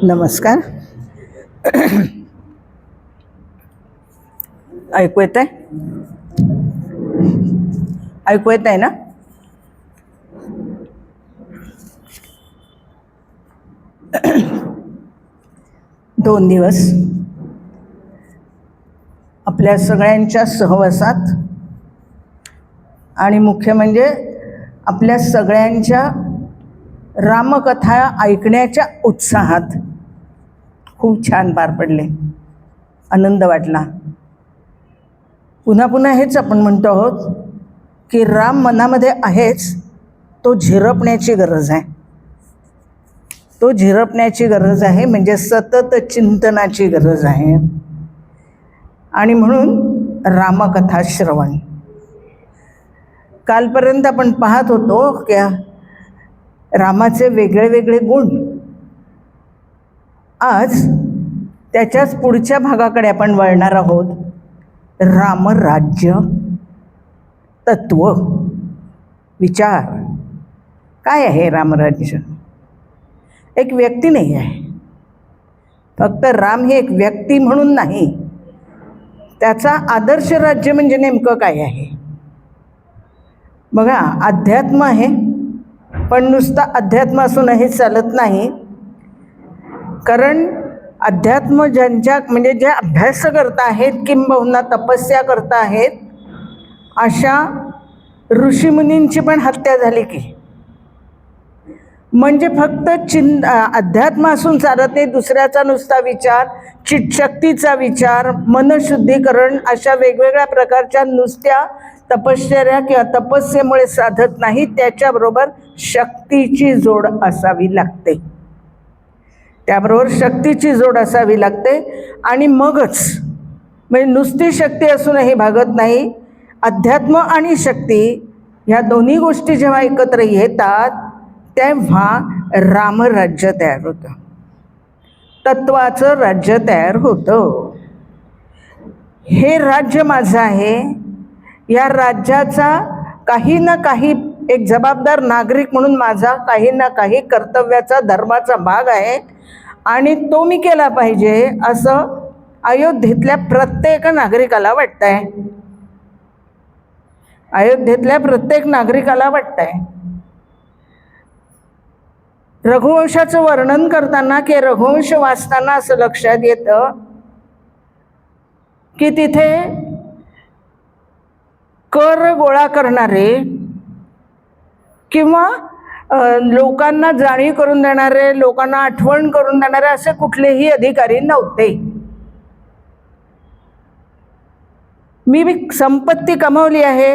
नमस्कार. ऐकू येत आहे? ऐकू येत आहे ना? दोन दिवस आपल्या सगळ्यांच्या सहवासात आणि मुख्य म्हणजे आपल्या सगळ्यांच्या रामकथा ऐकण्याच्या उत्साहात खूप छान पार पडले. आनंद वाटला. पुन्हा पुन्हा हेच आपण म्हणतो आहोत की राम मनामध्ये आहेच, तो झिरपण्याची गरज आहे. तो झिरपण्याची गरज आहे, म्हणजे सतत चिंतनाची गरज आहे. आणि म्हणून रामकथा श्रवण. कालपर्यंत आपण पाहत होतो की रामाचे वेगळे वेगळे गुण. आज त्याच्याच पुढच्या भागाकडे आपण वळणार आहोत. रामराज्य तत्व विचार. काय आहे रामराज्य? एक व्यक्ती नाही आहे. फक्त राम ही एक व्यक्ती म्हणून नाही, त्याचा आदर्श राज्य म्हणजे नेमकं काय आहे? बघा, अध्यात्म आहे, पण नुसतं अध्यात्म असूनही चालत नाही. कारण अध्यात्म ज्यांच्या म्हणजे जे अभ्यास करता आहेत किंबहुना तपस्या करता आहेत, अशा ऋषीमुनींची पण हत्या झाली की. म्हणजे फक्त अध्यात्म असून चालत नाही. दुसऱ्याचा नुसता विचार, चित्शक्तीचा विचार, मनशुद्धीकरण अशा वेगवेगळ्या प्रकारच्या नुसत्या तपश्चर्या किंवा तपस्येमुळे साधत नाही. त्याच्याबरोबर शक्तीची जोड असावी लागते. त्याबरोबर शक्तीची जोड असावी लागते. आणि मगच, म्हणजे नुसती शक्ती असूनही भागत नाही. अध्यात्म आणि शक्ती ह्या दोन्ही गोष्टी जेव्हा एकत्र येतात तेव्हा रामराज्य तयार होतं. तत्वाचं राज्य तयार होतं. हे राज्य माझं आहे. या राज्याचा काही ना काही एक जबाबदार नागरिक म्हणून माझा काही ना काही कर्तव्याचा, धर्माचा भाग आहे आणि तो मी केला पाहिजे असं अयोध्येतल्या प्रत्येक नागरिकाला वाटतंय. अयोध्येतल्या प्रत्येक नागरिकाला वाटतंय. रघुवंशाचं वर्णन करताना की रघुवंश वाचताना असं लक्षात येतं की तिथे कर गोळा करणारे किंवा लोकांना जाणीव करून देणारे, लोकांना आठवण करून देणारे असे कुठलेही अधिकारी नव्हते. मी संपत्ती कमावली आहे,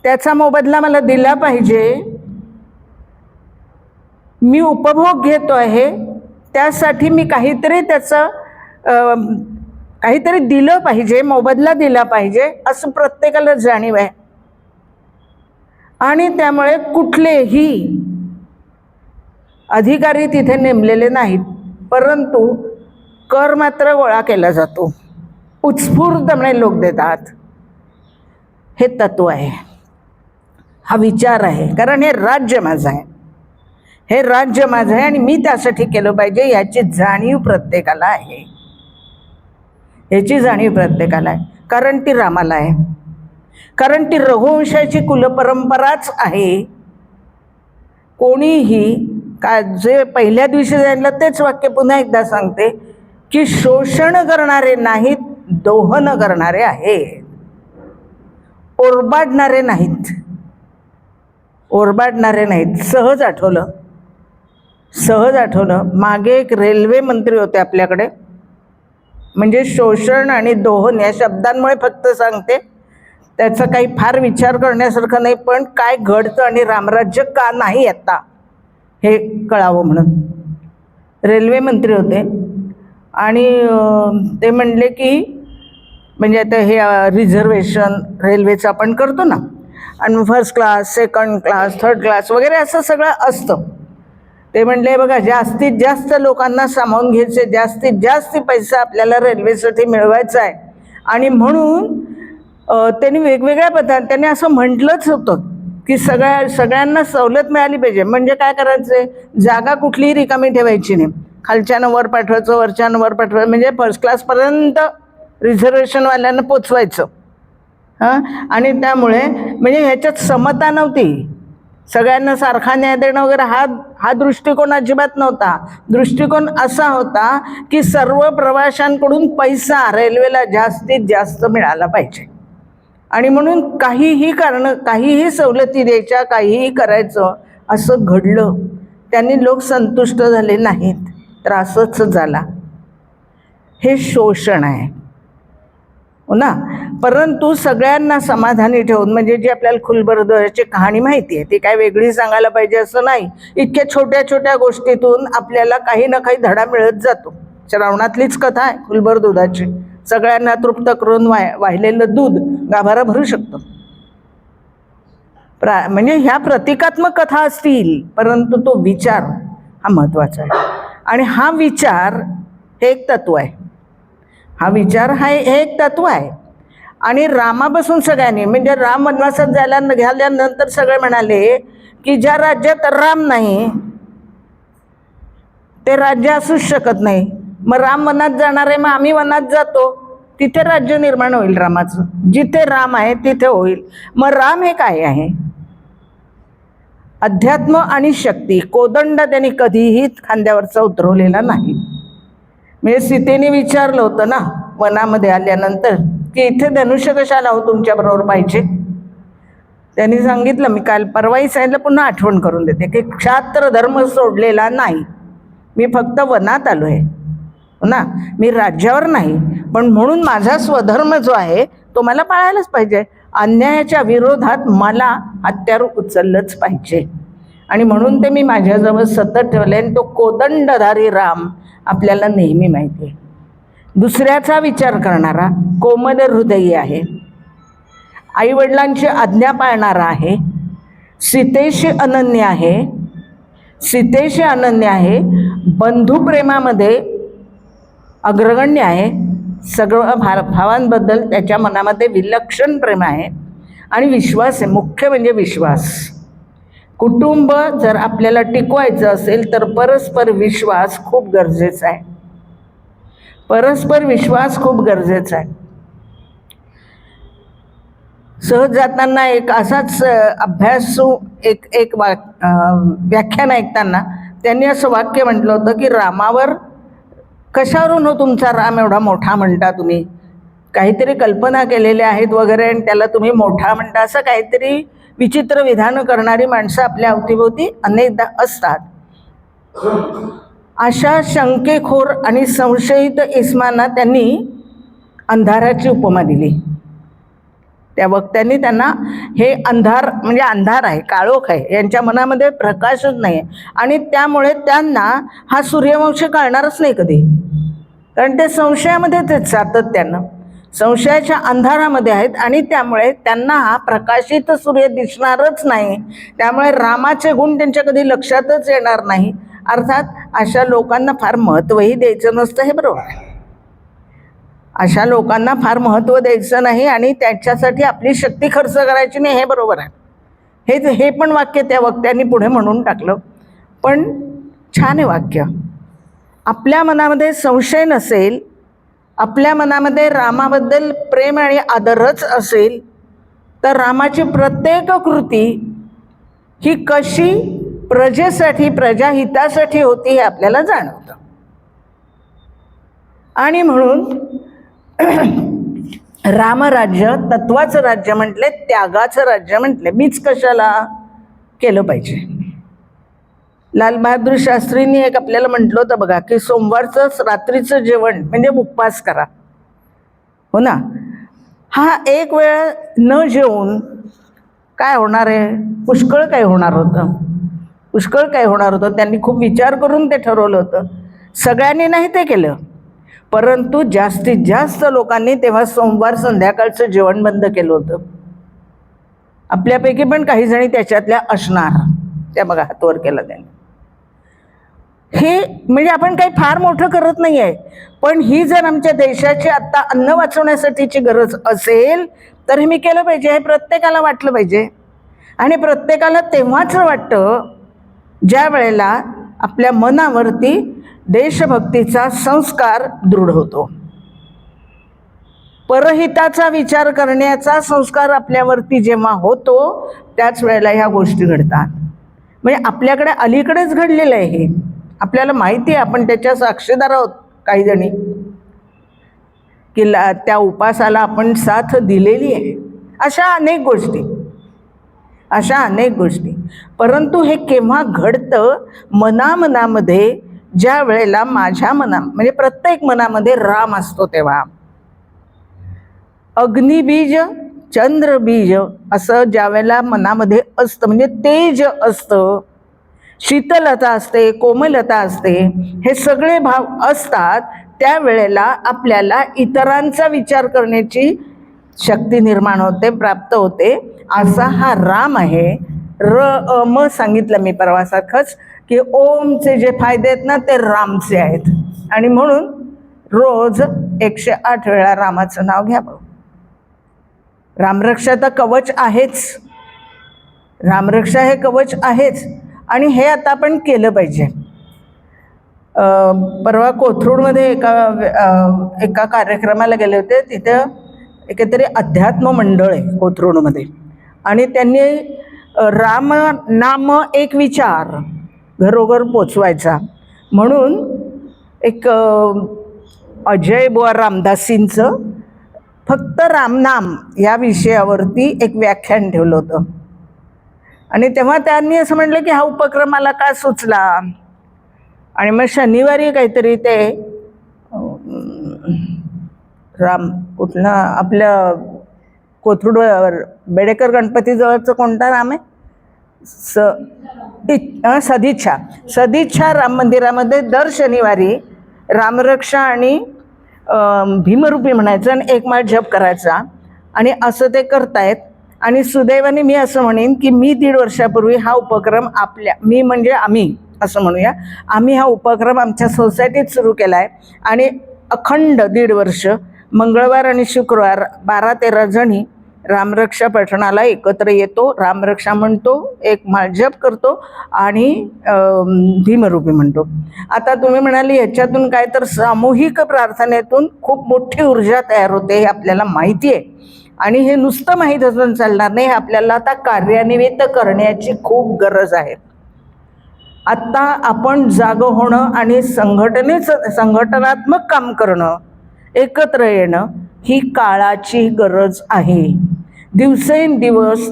त्याचा मोबदला मला दिला पाहिजे. मी उपभोग घेतो आहे, त्यासाठी मी काहीतरी त्याचं काहीतरी दिलं पाहिजे, मोबदला दिला पाहिजे असं प्रत्येकाला जाणीव आहे. आणि त्यामुळे कुठलेही अधिकारी तिथे नेमलेले नाहीत, परंतु कर मात्र गोळा केला जातो. उत्स्फूर्तपणे लोक देतात. हे तत्व आहे, हा विचार आहे. कारण हे राज्य माझं आहे, हे राज्य माझं आहे आणि मी त्यासाठी केलं पाहिजे याची जाणीव प्रत्येकाला आहे. याची जाणीव प्रत्येकाला आहे. कारण ती रामाला आहे, कारण ती रघुवंशाची कुलपरंपराच आहे. कोणीही का जे पहिल्या दिवशी जायला तेच वाक्य पुन्हा एकदा सांगते की शोषण करणारे नाहीत, दोहन करणारे आहेत. ओरबाडणारे नाहीत, ओरबाडणारे नाहीत. सहज आठवलं मागे एक रेल्वे मंत्री होते आपल्याकडे. म्हणजे शोषण आणि दोहन या शब्दांमुळे फक्त सांगते, त्याचा काही फार विचार करण्यासारखं नाही, पण काय घडतं आणि रामराज्य का नाही आता हे कळावं म्हणून. रेल्वे मंत्री होते आणि ते म्हणले की म्हणजे आता हे रिझर्वेशन रेल्वेचं आपण करतो ना, आणि first class, second class, third class वगैरे असं सगळं असतं. ते म्हणले बघा, जास्तीत जास्त लोकांना सामावून घ्यायचे, जास्तीत जास्त पैसा आपल्याला रेल्वेसाठी मिळवायचा आहे आणि म्हणून त्यांनी वेगवेगळ्या पद्धत त्यांनी असं म्हटलंच होतं की सगळ्यांना सवलत मिळाली पाहिजे. म्हणजे काय करायचंय, जागा कुठलीही रिकामी ठेवायची नाही, खालच्यानं वर पाठवायचं, वरच्यानं वर पाठवायचं, म्हणजे फर्स्ट क्लासपर्यंत रिझर्वेशनवाल्यांना पोचवायचं. हां, आणि त्यामुळे म्हणजे ह्याच्यात समता नव्हती, सगळ्यांना सारखा न्याय देणं वगैरे हा दृष्टिकोन अजिबात नव्हता. दृष्टिकोन असा होता की सर्व प्रवाशांकडून पैसा रेल्वेला जास्तीत जास्त मिळाला पाहिजे, आणि म्हणून काहीही सवलती द्यायच्या, काहीही करायचं असं घडलं. त्यांनी लोक संतुष्ट झाले नाहीत, त्रासच झाला. हे शोषण आहे हो ना. परंतु सगळ्यांना समाधानी ठेवून, म्हणजे जी आपल्याला खुलबर्दाची कहाणी माहिती आहे ती काय वेगळी सांगायला पाहिजे असं नाही. इतक्या छोट्या छोट्या गोष्टीतून आपल्याला काही ना काही धडा मिळत जातो. श्रावणातलीच कथा आहे खुलबर दुधाची. सगळ्यांना तृप्त करून वाहिलेलं दूध गाभारा भरू शकतं. म्हणजे ह्या प्रतिकात्मक कथा असतील, परंतु तो विचार हा महत्वाचा आहे. आणि हा विचार हे एक तत्व आहे. हा विचार हे एक तत्व आहे. आणि रामापासून सगळ्यांनी, म्हणजे राम वनवासात गेल्यानंतर सगळे म्हणाले की ज्या राज्यात राम नाही ते राज्य असूच शकत नाही. मग राम वनात जाणार आहे, मग आम्ही वनात जातो, तिथे राज्य निर्माण होईल रामाचं. जिथे राम आहे तिथे होईल. मग राम हे काय आहे? अध्यात्म आणि शक्ती. कोदंड त्यांनी कधीही खांद्यावरचा उतरवलेला नाही. म्हणजे सीतेने विचारलं होतं ना वनामध्ये आल्यानंतर की इथे धनुष्य कशाला हो तुमच्या बरोबर पाहिजे. त्यांनी सांगितलं, मी काल परवाही सांगितलं, पुन्हा आठवण करून देते की क्षात्र धर्म सोडलेला नाही, मी फक्त वनात आलो आहे ना, मी राज्यावर नाही. पण म्हणून माझा स्वधर्म जो आहे तो मला पाळायलाच पाहिजे. अन्यायाच्या विरोधात मला हत्यार उचललंच पाहिजे. आणि म्हणून ते मी माझ्याजवळ सतत ठेवले. आणि तो कोदंडधारी राम आपल्याला नेहमी माहिती आहे. दुसऱ्याचा विचार करणारा, कोमल हृदयी आहे, आईवडिलांची आज्ञा पाळणारा आहे, सीतेशी अनन्य आहे, बंधुप्रेमामध्ये अग्रगण्य आहे, सगळं भावांबद्दल त्याच्या मनामध्ये विलक्षण प्रेम आहे, आणि विश्वास आहे. मुख्य म्हणजे विश्वास. कुटुंब जर आपल्याला टिकवायचं असेल तर परस्पर विश्वास खूप गरजेचा आहे. परस्पर विश्वास खूप गरजेचा आहे. सहज जाताना एक असाच अभ्यासू एक व्याख्यान ऐकताना त्यांनी असं वाक्य म्हटलं होतं की रामावर कशावरून हो तुमचा राम एवढा मोठा म्हणता तुम्ही, काहीतरी कल्पना केलेल्या आहेत वगैरे आणि त्याला तुम्ही मोठा म्हणता, असं काहीतरी विचित्र विधानं करणारी माणसं आपल्या अवतीभोवती अनेकदा असतात. अशा शंकेखोर आणि संशयित इस्मांना त्यांनी अंधाराची उपमा दिली. त्या वक्त्यांनी त्यांना हे अंधार म्हणजे अंधार आहे, काळोख आहे, यांच्या मनामध्ये प्रकाशच नाही. आणि त्यामुळे त्यांना हा सूर्यवंश कळणारच नाही कधी, कारण ते संशयामध्येच आहेत, सातत्यानं संशयाच्या अंधारामध्ये आहेत. आणि त्यामुळे त्यांना हा प्रकाशित सूर्य दिसणारच नाही. त्यामुळे रामाचे गुण त्यांच्या कधी लक्षातच येणार नाही. अर्थात अशा लोकांना फार महत्त्वही द्यायचं नसतं, हे बरोबर आहे. अशा लोकांना फार महत्त्व द्यायचं नाही आणि त्यांच्यासाठी आपली शक्ती खर्च करायची नाही, हे बरोबर आहे. हे पण वाक्य त्या वक्त्यांनी पुढे म्हणून टाकलं. पण छान आहे वाक्य. आपल्या मनामध्ये संशय नसेल, आपल्या मनामध्ये रामाबद्दल प्रेम आणि आदरच असेल, तर रामाची प्रत्येक कृती ही कशी प्रजेसाठी, प्रजाहितासाठी होती हे आपल्याला जाणवतं. आणि म्हणून रामराज्य तत्वाचं राज्य म्हटले, त्यागाचं राज्य म्हटले. मीच कशाला केलं पाहिजे. लालबहादूर शास्त्रींनी एक आपल्याला म्हटलं होतं बघा की सोमवारचं रात्रीचं जेवण म्हणजे उपवास करा, हो ना. हा एक वेळ न जेवून काय होणार आहे, पुष्कळ काय होणार होतं. त्यांनी खूप विचार करून ते ठरवलं होतं. सगळ्यांनी नाही ते केलं, परंतु जास्तीत जास्त लोकांनी तेव्हा सोमवार संध्याकाळचं जेवण बंद केलं होतं. आपल्यापैकी पण काही जणी त्याच्यातल्या असणार. त्या बघा हातवर केला त्यांनी. हे म्हणजे आपण काही फार मोठं करत नाही आहे, पण ही जर आमच्या देशाची आत्ता अन्न वाचवण्यासाठीची गरज असेल तर हे मी केलं पाहिजे, हे प्रत्येकाला वाटलं पाहिजे. आणि प्रत्येकाला तेव्हाच वाटतं ज्या वेळेला आपल्या मनावरती देशभक्तीचा संस्कार दृढ होतो, परहिताचा विचार करण्याचा संस्कार आपल्यावरती जेव्हा होतो त्याच वेळेला ह्या गोष्टी घडतात. म्हणजे आपल्याकडे अलीकडेच घडलेलं आहे हे, आपल्याला माहिती आहे, आपण त्याच्या साक्षीदार आहोत काही जणी, की त्या उपासाला आपण साथ दिलेली आहे. अशा अनेक गोष्टी. परंतु हे केव्हा घडतं? मनामध्ये ज्या वेळेला माझ्या म्हणजे प्रत्येक मनामध्ये राम असतो तेव्हा. अग्निबीज चंद्रबीज असं ज्या वेळेला मनामध्ये असतं, म्हणजे तेज असतं, शीतलता असते, कोमलता असते, हे सगळे भाव असतात, त्यावेळेला आपल्याला इतरांचा विचार करण्याची शक्ती निर्माण होते, प्राप्त होते. असा हा राम आहे. म सांगितलं मी परवासारखंच की ओमचे जे फायदे आहेत ना ते रामचे आहेत. आणि म्हणून रोज 108 वेळा रामाचं नाव घ्यावं. रामरक्षा तर कवच आहेच, रामरक्षा हे कवच आहेच, आणि हे आता आपण केलं पाहिजे. परवा कोथरूडमध्ये एका कार्यक्रमाला गेले होते. तिथं एकतरी अध्यात्म मंडळ आहे कोथरूडमध्ये, आणि त्यांनी राम नाम एक विचार घरोघर पोचवायचा म्हणून एक अजय बुवा रामदासींचं फक्त रामनाम या विषयावरती एक व्याख्यान ठेवलं होतं. आणि तेव्हा त्यांनी असं म्हटलं की हा उपक्रम मला का सुचला. आणि मग शनिवारी काहीतरी ते राम कुठला आपल्या कोथरूडवर बेडेकर गणपतीजवळचं कोणता राम आहे, सदिच्छा राम मंदिरामध्ये दर शनिवारी रामरक्षा आणि भीमरूपी म्हणायचं आणि एक माळ जप करायचा. आणि असं ते करतायत. आणि सुदैवाने मी असं म्हणेन की मी 1.5 वर्षापूर्वी हा उपक्रम मी म्हणजे आम्ही असं म्हणूया, आम्ही हा उपक्रम आमच्या सोसायटीत सुरू केला आहे. आणि अखंड 1.5 वर्ष मंगळवार आणि शुक्रवार 12-13 जणी रामरक्षा पठणाला एकत्र येतो, रामरक्षा म्हणतो, एक माळ जप करतो आणि भीमरूपी म्हणतो. आता तुम्ही म्हणाली ह्याच्यातून काय, तर सामूहिक प्रार्थनेतून खूप मोठी ऊर्जा तयार होते हे आपल्याला माहिती आहे. आणि हे नुसतं माहीत असून चालणार नाही, हे आपल्याला आता कार्यान्वित करण्याची खूप गरज आहे. आत्ता आपण जागं होणं आणि संघटनात्मक काम करणं, एकत्र येणं ही काळाची गरज आहे. दिवसेंदिवस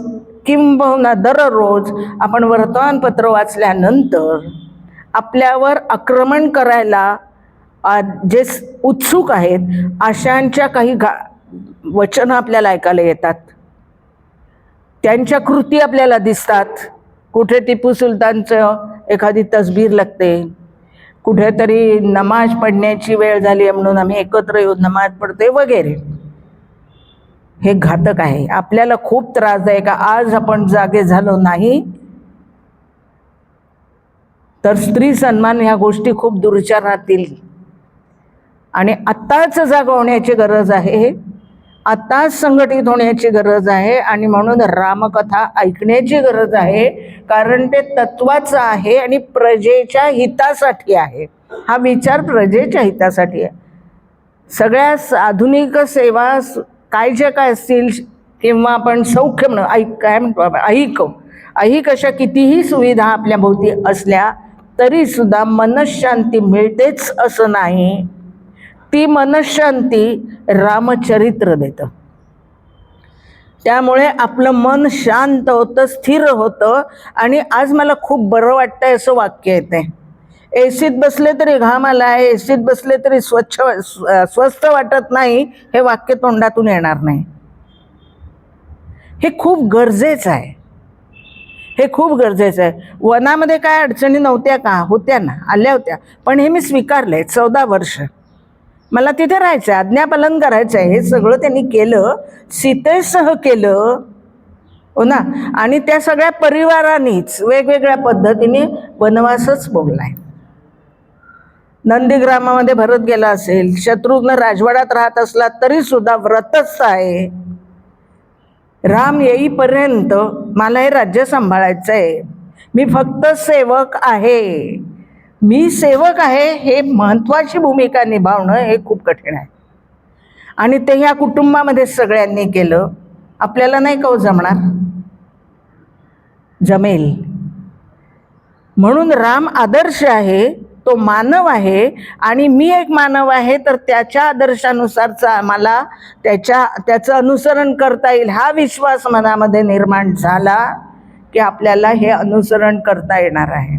किंबहुना दररोज आपण वर्तमानपत्र वाचल्यानंतर आपल्यावर आक्रमण करायला जे उत्सुक आहेत अशांच्या काही वचनं आपल्याला ऐकायला येतात, त्यांच्या कृती आपल्याला दिसतात. कुठे टिपू सुलतानचं एखादी तसबीर लागते, कुठेतरी नमाज पडण्याची वेळ झाली आहे म्हणून आम्ही एकत्र येऊन नमाज पडते वगैरे. हे घातक आहे. आपल्याला खूप त्रासदायक आहे. आज आपण जागे झालो नाही तर स्त्री सन्मान ह्या गोष्टी खूप दूरच्या राहतील. आणि आत्ताच जाग होण्याची गरज आहे, आत्ताच संघटित होण्याची गरज आहे. आणि म्हणून रामकथा ऐकण्याची गरज आहे, कारण ते तत्वाचं आहे आणि प्रजेच्या हितासाठी आहे. हा विचार प्रजेच्या हितासाठी आहे. सगळ्या आधुनिक सेवा काय ज्या काय असतील, किंवा आपण सौख्य काय म्हणतो आपण ऐहिक अशा कितीही सुविधा आपल्या भोवती असल्या तरी सुद्धा मनशांती मिळतेच असं नाही. ती मनशांती रामचरित्र देतं. त्यामुळे आपलं मन शांत होतं, स्थिर होतं. आणि आज मला खूप बरं वाटतंय असं वाक्य येते. एसीत बसले तरी घाम आलाय, एसीत बसले तरी स्वस्थ वाटत नाही, हे वाक्य तोंडातून येणार नाही. हे खूप गरजेचं आहे, हे खूप गरजेचं आहे. वनामध्ये काय अडचणी नव्हत्या का? होत्या ना, आल्या होत्या. पण हे मी स्वीकारलंय. 14 वर्ष मला तिथे राहायचं आहे, आज्ञापालन करायचं आहे. हे सगळं त्यांनी केलं, सीतेसह केलं, हो ना. आणि त्या सगळ्या परिवारांनीच वेगवेगळ्या पद्धतीने वनवासच भोगलाय. नंदीग्रामामध्ये भरत गेला असेल, शत्रुघ्न राजवाड्यात राहत असला तरी सुद्धा व्रतस्थ आहे. राम येईपर्यंत मला हे राज्य सांभाळायचं आहे, मी फक्त सेवक आहे. मी सेवक आहे हे महत्त्वाची भूमिका निभावणं हे खूप कठीण आहे. आणि ते ह्या कुटुंबामध्ये सगळ्यांनी केलं. आपल्याला नाही का जमणार? जमेल. म्हणून राम आदर्श आहे, तो मानव आहे आणि मी एक मानव आहे, तर त्याच्या आदर्शानुसारचा मला त्याचं अनुसरण करता येईल हा विश्वास मनामध्ये निर्माण झाला की आपल्याला हे अनुसरण करता येणार आहे.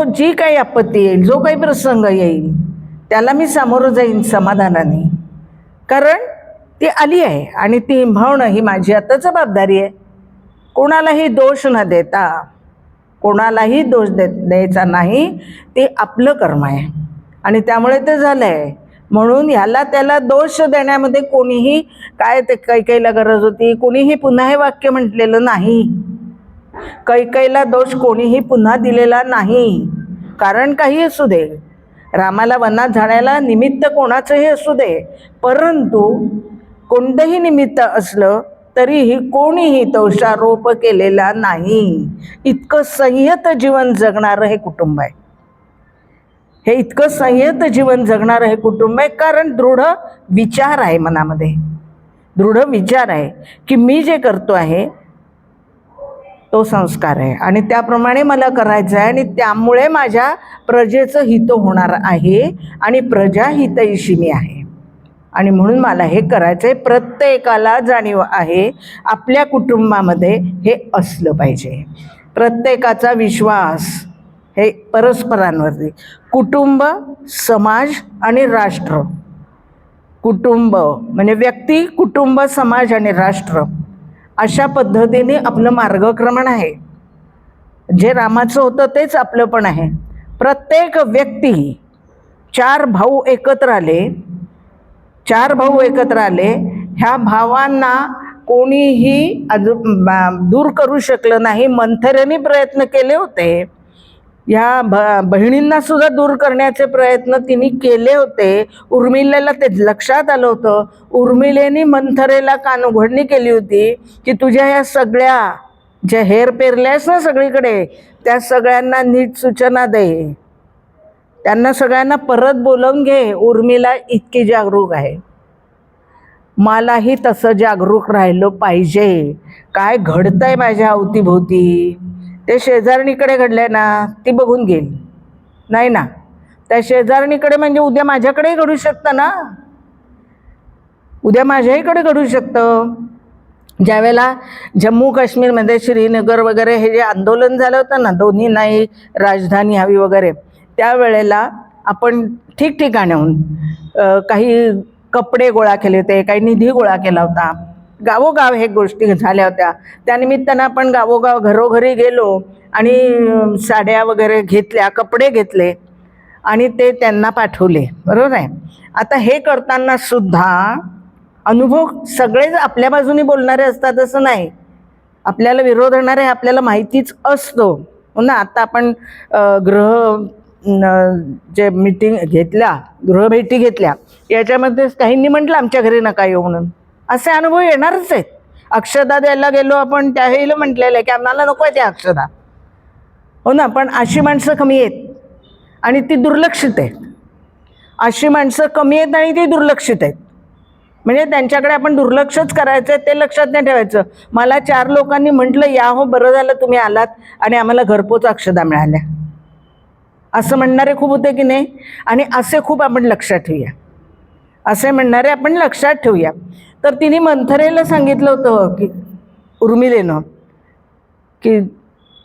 जी काही आपत्ती येईल, जो काही प्रसंग येईल त्याला मी सामोरं जाईन समाधानाने, कारण ती आली आहे आणि ती निभावणं ही माझी आता जबाबदारी आहे. कोणालाही दोष न देता, कोणालाही दोष द्यायचा नाही, ते आपलं कर्म आहे आणि त्यामुळे ते झालं आहे. म्हणून ह्याला त्याला दोष देण्यामध्ये कोणीही काय ते कैकेयीला गरज होती, कोणीही पुन्हा हे वाक्य म्हटलेलं नाही. कैकेयीला दोष कोणीही पुन्हा दिलेला नाही. कारण काही असू दे, रामाला वनात जाण्याला निमित्त कोणाचंही असू दे, परंतु कोणतंही निमित्त असलं तरीही कोणीही दोषारोप केलेला नाही. इतकं संयत जीवन जगणारं हे कुटुंब आहे. हे इतकं संयत जीवन जगणारं हे कुटुंब आहे कारण दृढ विचार आहे मनामध्ये. दृढ विचार आहे की मी जे करतो आहे तो संस्कार आहे आणि त्याप्रमाणे मला करायचं आहे आणि त्यामुळे माझ्या प्रजेचं हित होणार आहे आणि प्रजा हितैषी मी आहे आणि म्हणून मला हे करायचं आहे. प्रत्येकाला जाणीव आहे आपल्या कुटुंबामध्ये हे असलं पाहिजे. प्रत्येकाचा विश्वास हे परस्परांवरती, कुटुंब, समाज आणि राष्ट्र. कुटुंब म्हणजे व्यक्ती, कुटुंब, समाज आणि राष्ट्र अशा पद्धतीने आपलं मार्गक्रमण आहे. जे रामाचं होतं तेच आपलं पण आहे. प्रत्येक व्यक्ती, चार भाऊ एकत्र आले, ह्या भावांना कोणीही दूर करू शकलं नाही. मंथरेने प्रयत्न केले होते, ह्या बहिणींना सुद्धा दूर करण्याचे प्रयत्न तिने केले होते. उर्मिलेला ते लक्षात आलं होतं. उर्मिलेने मंथरेला कानउघडणी केली होती की तुझ्या ह्या सगळ्या ज्या हेर पेरल्यास ना सगळीकडे, त्या सगळ्यांना नीट सूचना दे, त्यांना सगळ्यांना परत बोलावून घे. उर्मिला इतकी जागरूक आहे, मलाही तसं जागरूक राहिलं पाहिजे. काय घडतंय माझ्या अवतीभोवती, ते शेजारणीकडे घडलंय ना, ती बघून घेईल नाही ना. त्या शेजारणीकडे म्हणजे उद्या माझ्याकडेही घडू शकतं ना, उद्या माझ्याहीकडे घडू शकतं. ज्यावेळेला जम्मू काश्मीरमध्ये श्रीनगर वगैरे हे जे आंदोलन झालं होतं ना, दोन्ही नाही राजधानी हवी वगैरे, त्यावेळेला आपण ठिकठिकाणाहून काही कपडे गोळा केले होते, काही निधी गोळा केला होता. गावोगाव हे गोष्टी झाल्या होत्या. त्यानिमित्तानं आपण गावोगाव घरोघरी गेलो आणि साड्या वगैरे घेतल्या, कपडे घेतले आणि ते त्यांना पाठवले. बरोबर आहे. आता हे करताना सुद्धा अनुभव सगळेच आपल्या बाजूने बोलणारे असतात असं नाही. आपल्याला विरोध होणारे आपल्याला माहितीच असतो ना. आता आपण जे मीटिंग घेतल्या, गृहभेटी घेतल्या, याच्यामध्ये काहींनी म्हटलं आमच्या घरी नका येऊ म्हणून. असे अनुभव येणारच आहेत. अक्षदा द्यायला गेलो आपण, त्यावेळेला म्हटलेलं आहे की आम्हाला नको आहे त्या अक्षदा, हो ना. पण अशी माणसं कमी आहेत आणि ती दुर्लक्षित आहेत. अशी माणसं कमी आहेत आणि ती दुर्लक्षित आहेत. म्हणजे त्यांच्याकडे आपण दुर्लक्षच करायचं आहे, ते लक्षात नाही ठेवायचं. मला 4 लोकांनी म्हटलं या हो, बरं झालं तुम्ही आलात आणि आम्हाला घरपोच अक्षदा मिळाल्या, असं म्हणणारे खूप होते की नाही. आणि असे खूप आपण लक्षात ठेवूया, असे म्हणणारे आपण लक्षात ठेवूया. तर तिने मंथरेला सांगितलं होतं की उर्मिलेनं की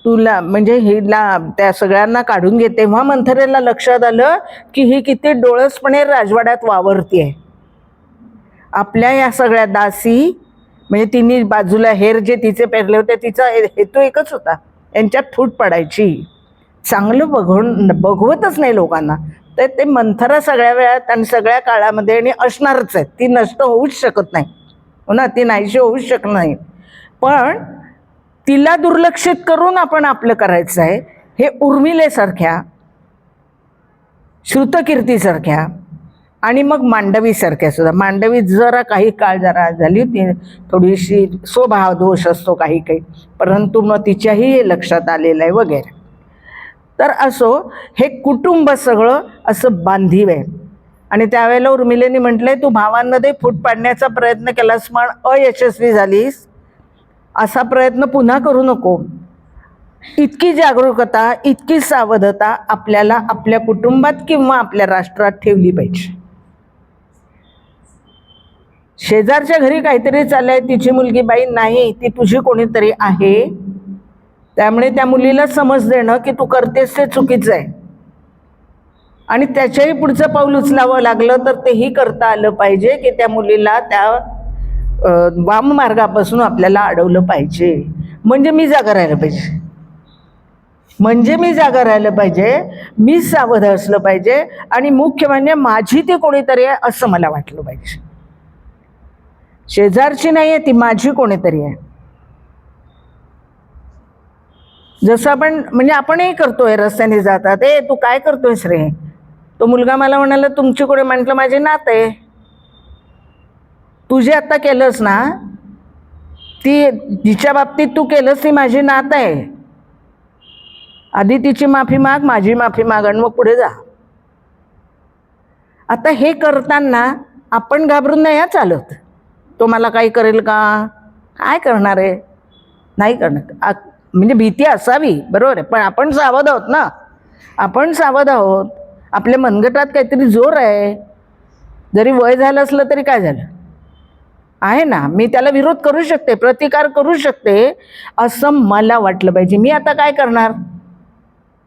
तुला म्हणजे हिला त्या सगळ्यांना काढून घे. तेव्हा मंथरेला लक्षात आलं की ही किती डोळसपणे राजवाड्यात वावरती आहे. आपल्या या सगळ्या दासी म्हणजे तिन्ही बाजूला हेर जे तिचे पेरले होते, तिचा हेतू एकच होता, यांच्यात फूट पडायची, चांगलं बघवतच नाही लोकांना. तर ते मंथरा सगळ्या वेळात आणि सगळ्या काळामध्ये आणि असणारच आहे. ती नष्ट होऊच शकत नाही, हो ना, ती नाहीशी होऊच शकत नाही. पण तिला दुर्लक्षित करून आपण आपलं करायचं आहे. हे उर्मिलेसारख्या श्रुतकीर्तीसारख्या आणि मग मांडवीसारख्या सुद्धा. मांडवी जरा काही काळ जरा झाली होती, थोडीशी स्वभाव दोष असतो काही काही, परंतु मग तिच्याही हे लक्षात आलेलं आहे वगैरे. तर असो, हे कुटुंब सगळं असं बांधीव आहे. आणि त्यावेळेला उर्मिलेने म्हटलंय, तू भावांमध्ये फूट पाडण्याचा प्रयत्न केलास पण अयशस्वी झालीस, असा प्रयत्न पुन्हा करू नको. इतकी जागरूकता, इतकी सावधता आपल्याला आपल्या कुटुंबात किंवा आपल्या राष्ट्रात ठेवली पाहिजे. शेजारच्या घरी काहीतरी चाललंय, तिची मुलगी बाई नाही, ती तुझी कोणीतरी आहे, त्यामुळे त्या मुलीला समज देणं की तू करतेस ते चुकीचं आहे, आणि त्याच्याही पुढचं पाऊल उचलावं लागलं तर तेही करता आलं पाहिजे की त्या मुलीला त्या वाम मार्गापासून आपल्याला अडवलं पाहिजे. म्हणजे मी जागा राहिलं पाहिजे, मी सावध असलं पाहिजे, आणि मुख्य म्हणजे माझी ती कोणीतरी आहे असं मला वाटलं पाहिजे. शेजारची नाही आहे ती, माझी कोणीतरी आहे. जसं आपण म्हणजे आपणही करतोय, रस्त्याने जातात, ए तू काय करतोयस रे, तो मुलगा मला म्हणाला तुमची कोणी, म्हटलं माझे नात आहे. तुझे आता केलंस ना, ती जिच्या बाबतीत तू केलंस ती माझी नात आहे, आधी तिची माफी माग, माझी माफी माग, आणि मग पुढे जा. आता हे करताना आपण घाबरून नाही चालत, तो मला काही करेल का, काय करणार आहे, नाही करणार, म्हणजे भीती असावी बरोबर आहे, पण आपण सावध आहोत ना, आपण सावध आहोत. आपल्या मनगटात काहीतरी जोर आहे, जरी वय झालं असलं तरी काय झालं आहे ना, मी त्याला विरोध करू शकते, प्रतिकार करू शकते, असं मला वाटलं पाहिजे. मी आता काय करणार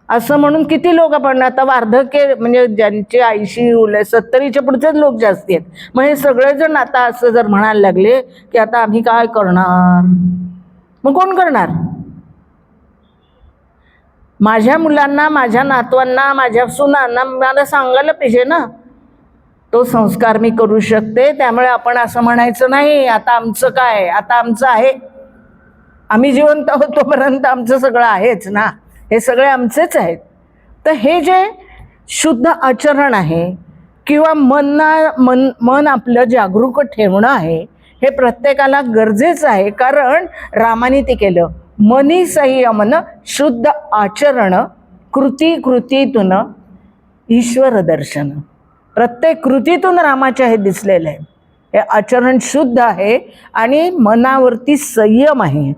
असं म्हणून किती लोक, आपण आता वार्धक्य म्हणजे ज्यांचे 80 70च्या पुढचेच लोक जास्ती आहेत, मग हे सगळेजण आता असं जर म्हणायला लागले की आता आम्ही काय करणार, मग कोण करणार. माझ्या मुलांना, माझ्या नातवांना, माझ्या सुनांना मला सांगायला पाहिजे ना, तो संस्कार मी करू शकते. त्यामुळे आपण असं म्हणायचं नाही आता आमचं काय, आता आमचं आहे, आम्ही जिवंत आहोत तोपर्यंत आमचं सगळं आहेच ना, हे सगळे आमचेच आहेत. तर हे जे शुद्ध आचरण आहे किंवा मन आपलं जागरूक ठेवणं आहे, हे प्रत्येकाला गरजेचं आहे. कारण रामाने ते केलं, मनी संयमन शुद्ध आचरण, कृती कृतीतून ईश्वर दर्शन. प्रत्येक कृतीतून रामाच्या हे दिसलेलं आहे. हे आचरण शुद्ध आहे आणि मनावरती संयम आहे,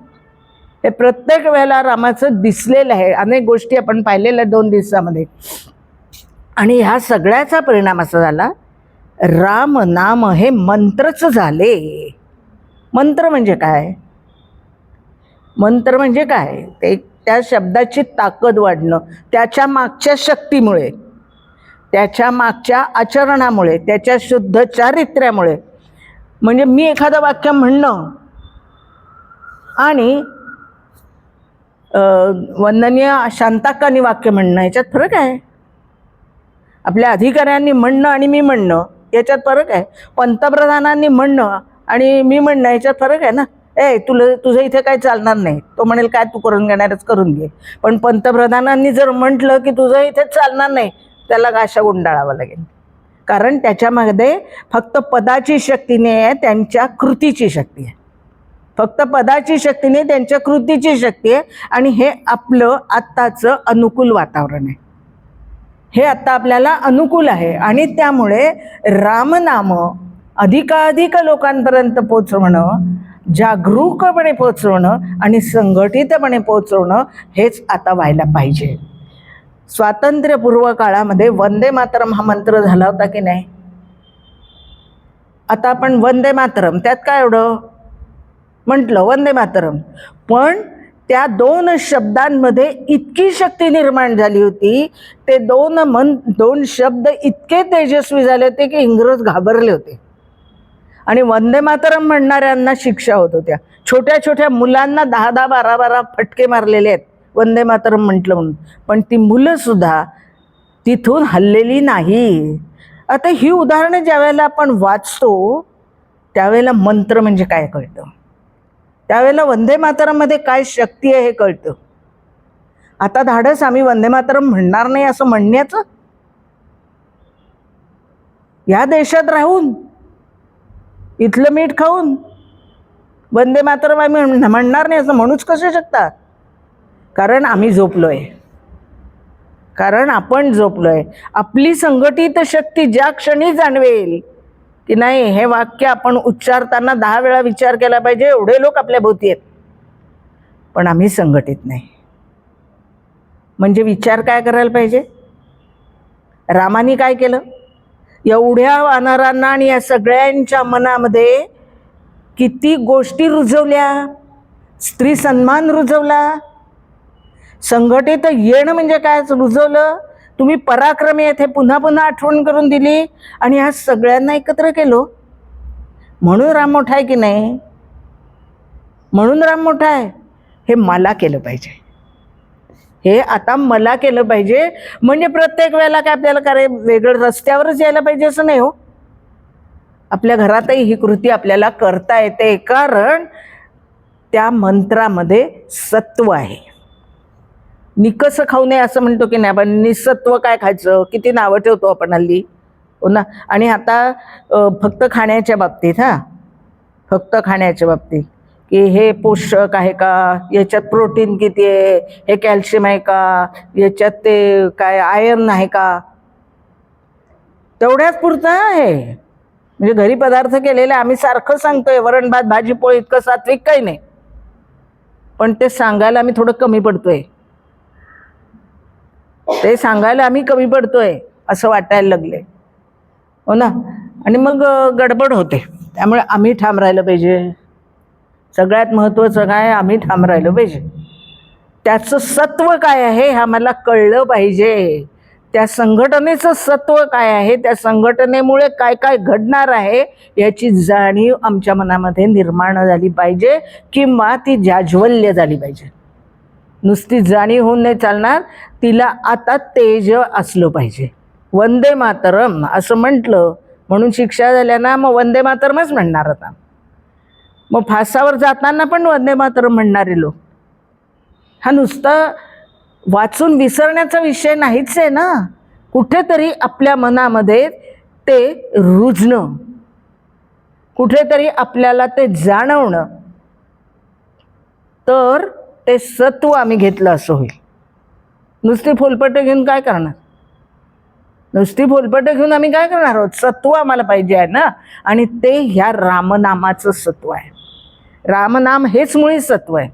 हे प्रत्येक वेळेला रामाचं दिसलेलं आहे. अनेक गोष्टी आपण पाहिलेल्या 2 दिवसामध्ये. आणि ह्या सगळ्याचा परिणाम असा झाला, राम नाम हे मंत्रच झाले. मंत्र म्हणजे काय, मंत्र म्हणजे काय, ते त्या शब्दाची ताकद वाढणं, त्याच्या मागच्या शक्तीमुळे, त्याच्या मागच्या आचरणामुळे, त्याच्या शुद्ध चारित्र्यामुळे. म्हणजे मी एखादं वाक्य म्हणणं आणि वंदनीय शांताक्कांनी वाक्य म्हणणं याच्यात फरक आहे. आपल्या अधिकाऱ्यांनी म्हणणं आणि मी म्हणणं याच्यात फरक आहे. पंतप्रधानांनी म्हणणं आणि मी म्हणणं याच्यात फरक आहे ना. तुझं इथे काय चालणार नाही, तो म्हणेल काय तू करून घेणारच करून घे. पण पंतप्रधानांनी जर म्हटलं की तुझं इथे चालणार नाही, त्याला गाशा गुंडाळावा लागेल. कारण त्याच्यामध्ये फक्त पदाची शक्ती नाही आहे, त्यांच्या कृतीची शक्ती आहे. फक्त पदाची शक्ती नाही, त्यांच्या कृतीची शक्ती आहे. आणि हे आपलं आत्ताचं अनुकूल वातावरण आहे, हे आत्ता आपल्याला अनुकूल आहे. आणि त्यामुळे रामनाम अधिकाधिक लोकांपर्यंत पोचवणं, जागरूकपणे पोचवणं आणि संघटितपणे पोचवणं हेच आता व्हायला पाहिजे. स्वातंत्र्यपूर्व काळामध्ये वंदे मातरम हा मंत्र झाला होता की नाही. आता आपण वंदे मातरम, त्यात काय एवढं म्हटलं वंदे मातरम, पण त्या 2 शब्दांमध्ये इतकी शक्ती निर्माण झाली होती, ते 2 शब्द इतके तेजस्वी झाले होते की इंग्रज घाबरले होते. आणि वंदे मातरम म्हणणाऱ्यांना शिक्षा होत होत्या. छोट्या छोट्या मुलांना 10-10, 12-12 फटके मारलेले आहेत वंदे मातरम म्हटलं म्हणून. पण ती मुलं सुद्धा तिथून हललेली नाही. आता ही उदाहरणं ज्यावेळेला आपण वाचतो त्यावेळेला मंत्र म्हणजे काय कळतं, त्यावेळेला वंदे मातरममध्ये काय शक्ती आहे हे कळतं. आता धाडस आम्ही वंदे मातरम म्हणणार नाही असं म्हणण्याचं, ह्या देशात राहून इथलं मीठ खाऊन वंदे मातरम आम्ही म्हणणार नाही असं म्हणूच कसं शकता? कारण आम्ही झोपलोय, कारण आपण झोपलोय. आपली संघटित शक्ती ज्या क्षणी जाणवेल की नाही हे वाक्य आपण उच्चारताना 10 वेळा विचार केला पाहिजे, एवढे लोक आपल्या भोवती आहेत, पण आम्ही संघटित नाही. म्हणजे विचार काय करायला पाहिजे? रामाने काय केलं? एवढ्या वानरांना आणि या सगळ्यांच्या मनामध्ये किती गोष्टी रुजवल्या, स्त्री सन्मान रुजवला. संघटित येणं म्हणजे काय रुजवलं? तुम्ही पराक्रमी आहेत हे पुन्हा पुन्हा आठवण करून दिली आणि ह्या सगळ्यांना एकत्र केलं. म्हणून राम मोठा आहे की नाही? म्हणून राम मोठा आहे. हे मला केलं पाहिजे, हे आता मला केलं पाहिजे. म्हणजे प्रत्येक वेळेला काय आपल्याला काय वेगळं रस्त्यावरच यायला पाहिजे असं नाही हो. आपल्या घरातही ही कृती आपल्याला करता येते, कारण त्या मंत्रामध्ये सत्व आहे. निकस खाऊ नये असं म्हणतो की नाही आपण, निसत्व काय खायचं, किती नावं ठेवतो आपण हल्ली हो ना. आणि आता फक्त खाण्याच्या बाबतीत, फक्त खाण्याच्या बाबतीत की हे पोषक आहे का, याच्यात प्रोटीन किती आहे, हे कॅल्शियम आहे का, याच्यात ते काय आयर्न आहे का, तेवढ्याच पुरतं आहे. म्हणजे घरी पदार्थ केलेले आम्ही सारखं सांगतोय वरण भात भाजी पोळी इतकं सात्विक काही नाही, पण ते सांगायला आम्ही थोडं कमी पडतोय, ते सांगायला आम्ही कमी पडतोय असं वाटायला लागले हो ना. आणि मग गडबड होते. त्यामुळे आम्ही ठाम राहिलं पाहिजे. सगळ्यात महत्त्वाचं काय, आम्ही ठाम राहिलं पाहिजे. त्याचं सत्व काय आहे हे आम्हाला कळलं पाहिजे. त्या संघटनेचं सत्व काय आहे, त्या संघटनेमुळे काय काय घडणार आहे याची जाणीव आमच्या मनामध्ये निर्माण झाली पाहिजे, किंवा ती जाज्वल्य झाली पाहिजे. नुसती जाणीव होऊन नाही चालणार, तिला आता तेज असलं पाहिजे. वंदे मातरम असं म्हटलं म्हणून शिक्षा झाल्या ना, मग वंदे मातरमच म्हणणार आता. मग फासावर जाताना पण वंदे मातरम म्हणणारे लोक. हा नुसता वाचून विसरण्याचा विषय नाहीच आहे ना. कुठेतरी आपल्या मनामध्ये ते रुजणं, कुठेतरी आपल्याला ते जाणवणं, तर ते सत्व आम्ही घेतलं असं होईल. नुसती फुलपटे घेऊन काय करणार? नुसती फुलपटे घेऊन आम्ही काय करणार आहोत? सत्व आम्हाला पाहिजे आहे ना. आणि ते ह्या रामनामाचं सत्व आहे. रामनाम हेच मुळी सत्व आहे.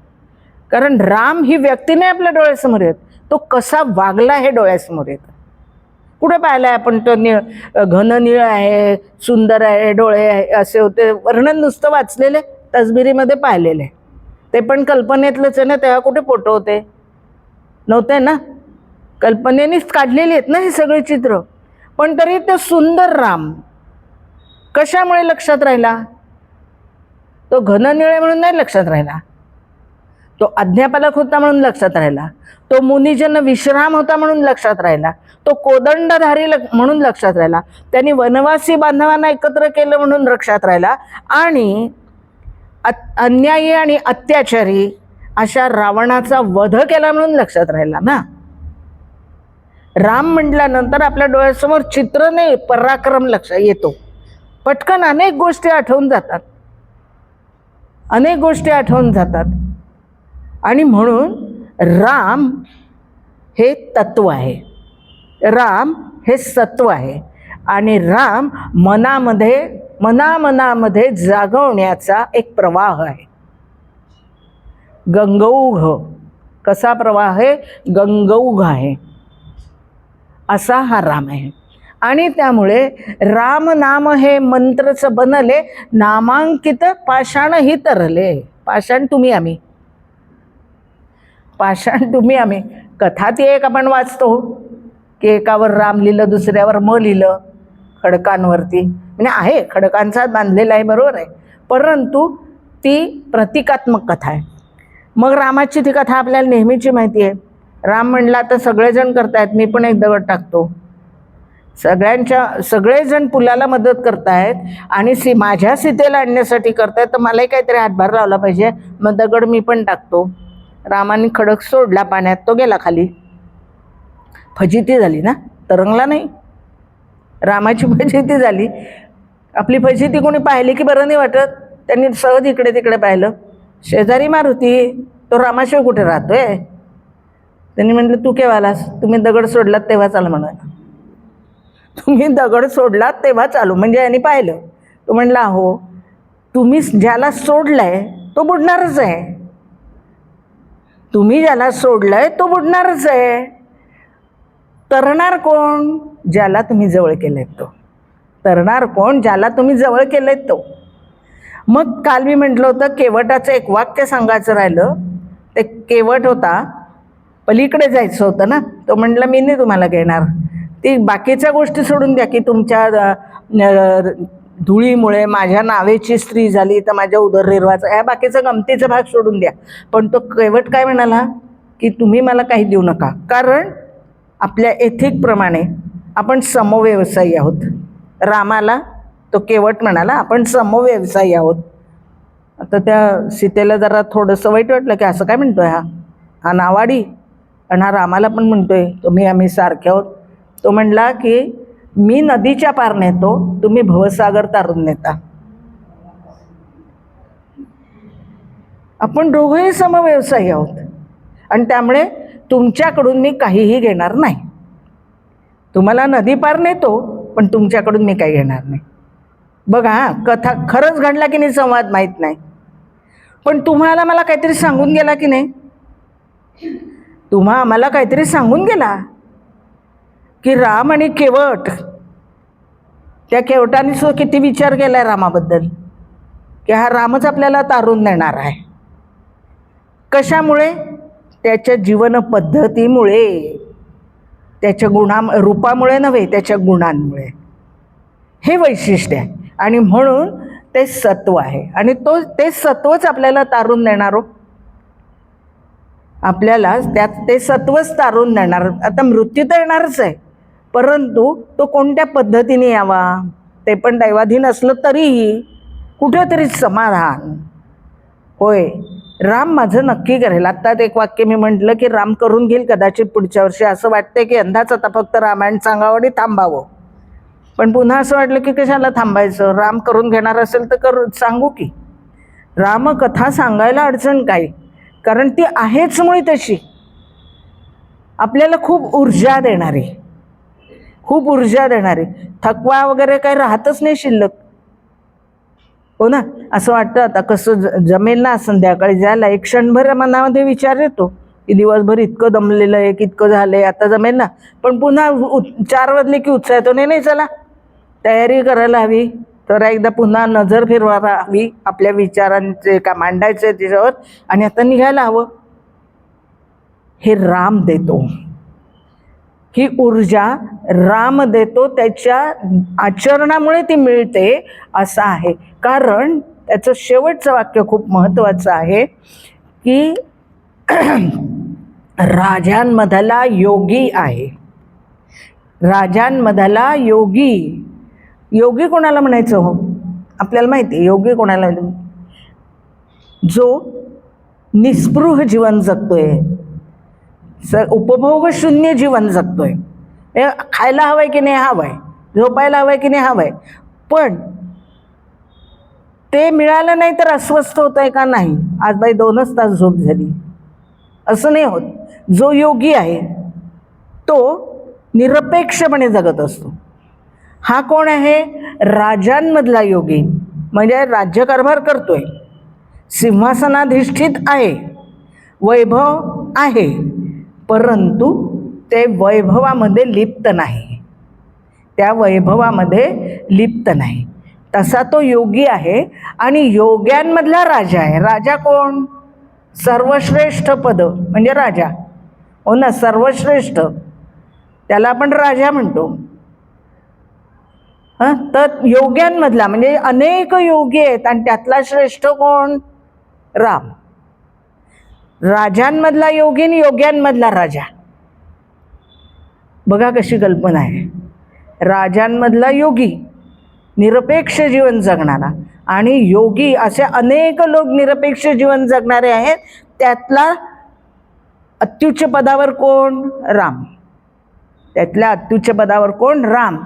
कारण राम ही व्यक्ती नाही आपल्या डोळ्यासमोर येत, तो कसा वागला हे डोळ्यासमोर येतं. कुठे पाहिलंय आपण? तो घन निळ आहे, सुंदर आहे, डोळे आहे असे होते, वर्णन नुसतं वाचलेले, तसबिरीमध्ये पाहिलेले, ते पण कल्पनेतलंच आहे ना. तेव्हा कुठे फोटो होते? नव्हते ना. कल्पनेनेच काढलेली आहेत ना ही सगळी चित्र. पण तरी तो सुंदर राम कशामुळे लक्षात राहिला? तो घननिळे म्हणून नाही लक्षात राहिला, तो आज्ञापालक होता म्हणून लक्षात राहिला, तो मुनिजन विश्राम होता म्हणून लक्षात राहिला, तो कोदंडधारी म्हणून लक्षात राहिला, त्यांनी वनवासी बांधवांना एकत्र केलं म्हणून लक्षात राहिला, आणि अन्यायी आणि अत्याचारी अशा रावणाचा वध केला म्हणून लक्षात राहिला ना. राम म्हटल्यानंतर आपल्या डोळ्यासमोर चित्र नाही, पराक्रम लक्षात येतो. पटकन अनेक गोष्टी आठवून जातात, अनेक गोष्टी आठवून जातात. आणि म्हणून राम हे तत्व आहे, राम हे सत्व आहे. आणि राम मनामध्ये जागवण्याचा एक प्रवाह आहे. गंगौघ, कसा प्रवाह आहे? गंगौघ आहे, असा हा राम आहे. आणि त्यामुळे राम नाम हे मंत्रच बनले, नामांकित पाषाण ही तरले. पाषाण तुम्ही आम्ही, पाषाण तुम्ही आम्ही. कथा ती एक आपण वाचतो की एकावर राम लिहिलं, दुसऱ्यावर म लिहिलं खडकांवरती. म्हणजे आहे, खडकांचा बांधलेला आहे, बरोबर आहे, परंतु ती प्रतिकात्मक कथा आहे. मग रामाची ती कथा आपल्याला नेहमीची माहिती आहे. राम म्हणला तर सगळेजण करतायत, मी पण एक दगड टाकतो. सगळेजण पुलाला मदत करतायत आणि माझ्या सीतेला आणण्यासाठी करतायत, तर मलाही काहीतरी हातभार लावला पाहिजे, मग दगड मी पण टाकतो. रामाने खडक सोडला पाण्यात, तो गेला खाली. फजिती झाली ना, तरंगला नाही. रामाची फजिती झाली. आपली फजिती कोणी पाहिली की बरं नाही वाटत. त्यांनी सहज इकडे तिकडे पाहिलं, शेजारी मारुती, तो रामाशिवाय कुठे राहतोय. त्यांनी म्हटलं तू केव्हा आलास? तुम्ही दगड सोडलात तेव्हा चालू म्हणा. तुम्ही दगड सोडलात तेव्हा चालू म्हणजे यांनी पाहिलं. तो म्हणला हो, तुम्ही ज्याला सोडलंय तो बुडणारच आहे. तुम्ही ज्याला सोडलंय तो बुडणारच आहे. तरणार कोण? ज्याला तुम्ही जवळ केलेत तो. तरणार कोण? ज्याला तुम्ही जवळ केलेत तो. मग काल मी म्हटलं होतं केवटाचं एक वाक्य सांगायचं राहिलं. ते केवट होता, पलीकडे जायचं होतं ना. तो म्हटलं मी नाही तुम्हाला घेणार. ती बाकीच्या गोष्टी सोडून द्या की तुमच्या धुळीमुळे माझ्या नावेची स्त्री झाली तर माझ्या उदरनिर्वाहाचा, ह्या बाकीचा गमतीचा भाग सोडून द्या. पण तो केवट काय म्हणाला की तुम्ही मला काही देऊ नका, कारण आपल्या एथिकप्रमाणे आपण समव्यवसायी आहोत. रामाला तो केवट म्हणाला आपण समव्यवसायी आहोत. आता त्या सीतेला जरा थोडंसं वाईट वाटलं की असं काय म्हणतोय हा नावाडी, आणि हा रामाला पण म्हणतोय आम्ही सारखे आहोत. तो म्हणला की मी नदीच्या पार नेतो, तुम्ही भवसागर तारून नेता. आपण दोघंही समव्यवसायी आहोत आणि त्यामुळे तुमच्याकडून मी काहीही घेणार नाही. तुम्हाला नदी पार नेतो पण तुमच्याकडून मी काही घेणार नाही. बघा कथा खरंच घडला की नाही संवाद माहीत नाही, पण तुम्हाला मला काहीतरी सांगून गेला की नाही. आम्हाला काहीतरी सांगून गेला की राम आणि केवट, त्या केवटाने सुद्धा किती विचार केलाय रामाबद्दल की हा रामच आपल्याला तारून नेणार आहे. कशामुळे? त्याच्या जीवन पद्धतीमुळे, त्याच्या रूपामुळे नव्हे, त्याच्या गुणांमुळे. हे वैशिष्ट्य आहे आणि म्हणून ते सत्व आहे आणि ते सत्वच आपल्याला तारून नेणार. आपल्याला त्यात ते सत्वच तारून नेणार. आता मृत्यू तर येणारच आहे, परंतु तो कोणत्या पद्धतीने यावा ते पण दैवाधीन असलं तरीही कुठेतरी समाधान. होय, राम माझं नक्की करेल. आत्ताच एक वाक्य मी म्हटलं की राम करून घेईल कदाचित पुढच्या वर्षी. असं वाटतंय की यंदाच आता फक्त रामायण सांगावं आणि थांबावं. पण पुन्हा असं वाटलं की कशाला थांबायचं, राम करून घेणार असेल तर सांगू की. रामकथा सांगायला अडचण काय, कारण ती आहेच मुळी तशी. आपल्याला खूप ऊर्जा देणारी, खूप ऊर्जा देणारी. थकवा वगैरे काही राहतच नाही शिल्लक. हो ना, असं वाटतं आता कसं जमेल ना संध्याकाळी जायला. एक क्षणभर मनामध्ये विचार येतो की दिवसभर इतकं दमलेलं आहे, इतकं झालंय, आता जमेल ना. पण पुन्हा 4 वाजले की उत्साह येतो, नाही चला तयारी करायला हवी. तर एकदा पुन्हा नजर फिरवायला हवी आपल्या विचारांचे का मांडायचे त्याच्यावर, आणि आता निघायला हवं. हे राम देतो, ही ऊर्जा राम देतो, त्याच्या आचरणामुळे ती मिळते असं आहे. कारण त्याचं शेवटचं वाक्य खूप महत्त्वाचं आहे की राजांमधला योगी आहे. राजांमधला योगी. योगी कोणाला म्हणायचं हो? आपल्याला माहिती आहे योगी कोणाला, जो निस्पृह जीवन जगतोय, उपभोग शून्य जीवन जगतोय. खायला हवंय की नाही हवंय, झोपायला हवंय की नाही हवंय, पण ते मिळालं नाही तर अस्वस्थ होत आहे का नाही, आज बाई 2च तास झोप झाली, असं नाही होत. जो योगी आहे तो निरपेक्षपणे जगत असतो. हा कोण आहे? राजांमधला योगी, म्हणजे राज्यकारभार करतोय, सिंहासनाधिष्ठित आहे, वैभव आहे, परंतु ते वैभवामध्ये लिप्त नाही, त्या वैभवामध्ये लिप्त नाही. तसा तो योगी आहे आणि योग्यांमधला राजा आहे. राजा कोण? सर्वश्रेष्ठ पद म्हणजे राजा. हो ना, सर्वश्रेष्ठ, त्याला आपण राजा म्हणतो. तर योग्यांमधला म्हणजे अनेक योगी आहेत आणि त्यातला श्रेष्ठ कोण? राम. राजांमधला योगी आणि योग्यांमधला राजा. बघा कशी कल्पना आहे. राजांमधला योगी, निरपेक्ष जीवन जगणारा, आणि योगी असे अनेक लोक निरपेक्ष जीवन जगणारे आहेत. त्यातला अत्युच्च पदावर कोण? राम. त्यातल्या अत्युच्च पदावर कोण? राम.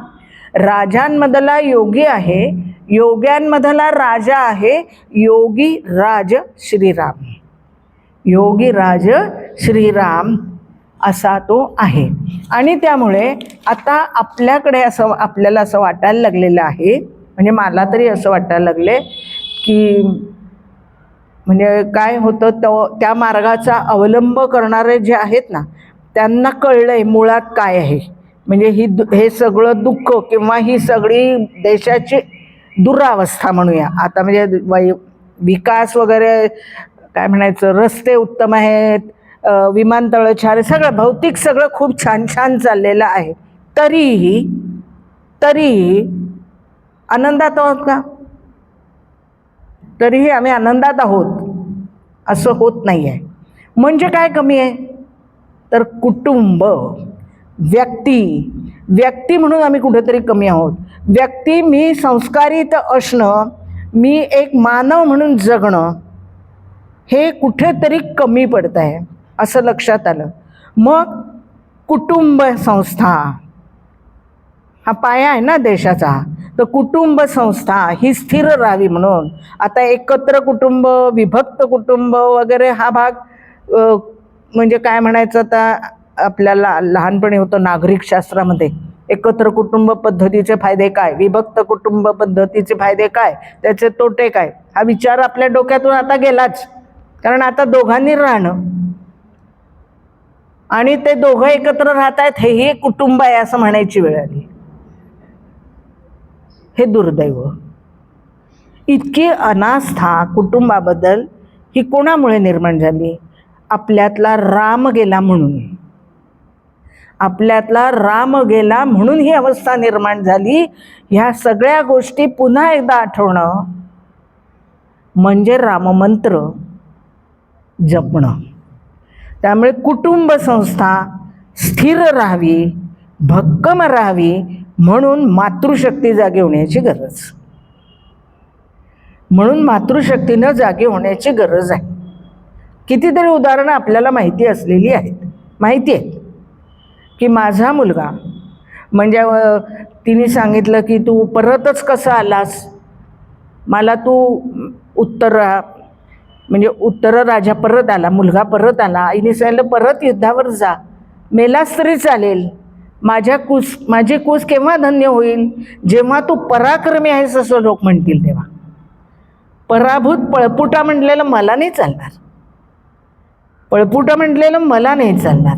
राजांमधला योगी आहे, योग्यांमधला राजा आहे, योगी राज श्रीराम. योगी राज श्रीराम असा तो आहे. आणि त्यामुळे आता आपल्याकडे आपल्याला असं वाटायला लागलेलं आहे, म्हणजे मला तरी असं वाटायला लागले की म्हणजे काय होतं, त्या मार्गाचा अवलंब करणारे जे आहेत ना, त्यांना कळलंय मुळात काय आहे. म्हणजे हे सगळं दुःख किंवा ही सगळी देशाची दुरावस्था म्हणूया आता, म्हणजे विकास वगैरे काय म्हणायचं, रस्ते उत्तम आहेत, विमानतळ छान, सगळं भौतिक सगळं खूप छान छान चाललेलं आहे, तरीही आनंदात आहोत का? तरीही आम्ही आनंदात आहोत असं होत नाही आहे. म्हणजे काय कमी आहे तर कुटुंब, व्यक्ती म्हणून आम्ही कुठेतरी कमी आहोत. व्यक्ती, मी संस्कारित असणं, मी एक मानव म्हणून जगणं, हे कुठेतरी कमी पडत आहे असं लक्षात आलं. मग कुटुंब संस्था हा पाया आहे ना देशाचा, तर कुटुंब संस्था ही स्थिर राहावी म्हणून आता एकत्र कुटुंब, विभक्त कुटुंब वगैरे हा भाग म्हणजे काय म्हणायचं, आता आपल्याला लहानपणी होतं नागरिक शास्त्रामध्ये, एकत्र कुटुंब पद्धतीचे फायदे काय, विभक्त कुटुंब पद्धतीचे फायदे काय, त्याचे तोटे काय, हा विचार आपल्या डोक्यातून आता गेलाच. कारण आता दोघांनी राहणं आणि ते दोघं एकत्र राहत आहेत, हेही कुटुंब आहे असं म्हणायची वेळ आली. हे दुर्दैव. इतकी अनास्था कुटुंबाबद्दल ही कोणामुळे निर्माण झाली? आपल्यातला राम गेला म्हणून. आपल्यातला राम गेला म्हणून ही अवस्था निर्माण झाली. ह्या सगळ्या गोष्टी पुन्हा एकदा आठवणं म्हणजे राममंत्र जपणं. त्यामुळे कुटुंब संस्था स्थिर राहावी, भक्कम राहावी म्हणून मातृशक्ती जागी होण्याची गरज. म्हणून मातृशक्तीनं जागी होण्याची गरज आहे. कितीतरी उदाहरणं आपल्याला माहिती असलेली आहेत. माहिती आहे की माझा मुलगा, म्हणजे तिने सांगितलं की तू परतच कसा आलास, मला तू उत्तर राजा परत आला, मुलगा परत आला. आईने सांगितलं परत युद्धावर जा, मेलास तरी चालेल, माझी कूस केव्हा धन्य होईल, जेव्हा तू पराक्रमी आहेस असं लोक म्हणतील तेव्हा. पराभूत पळपुटा म्हटलेलं मला नाही चालणार, पळपुटा म्हटलेलं मला नाही चालणार,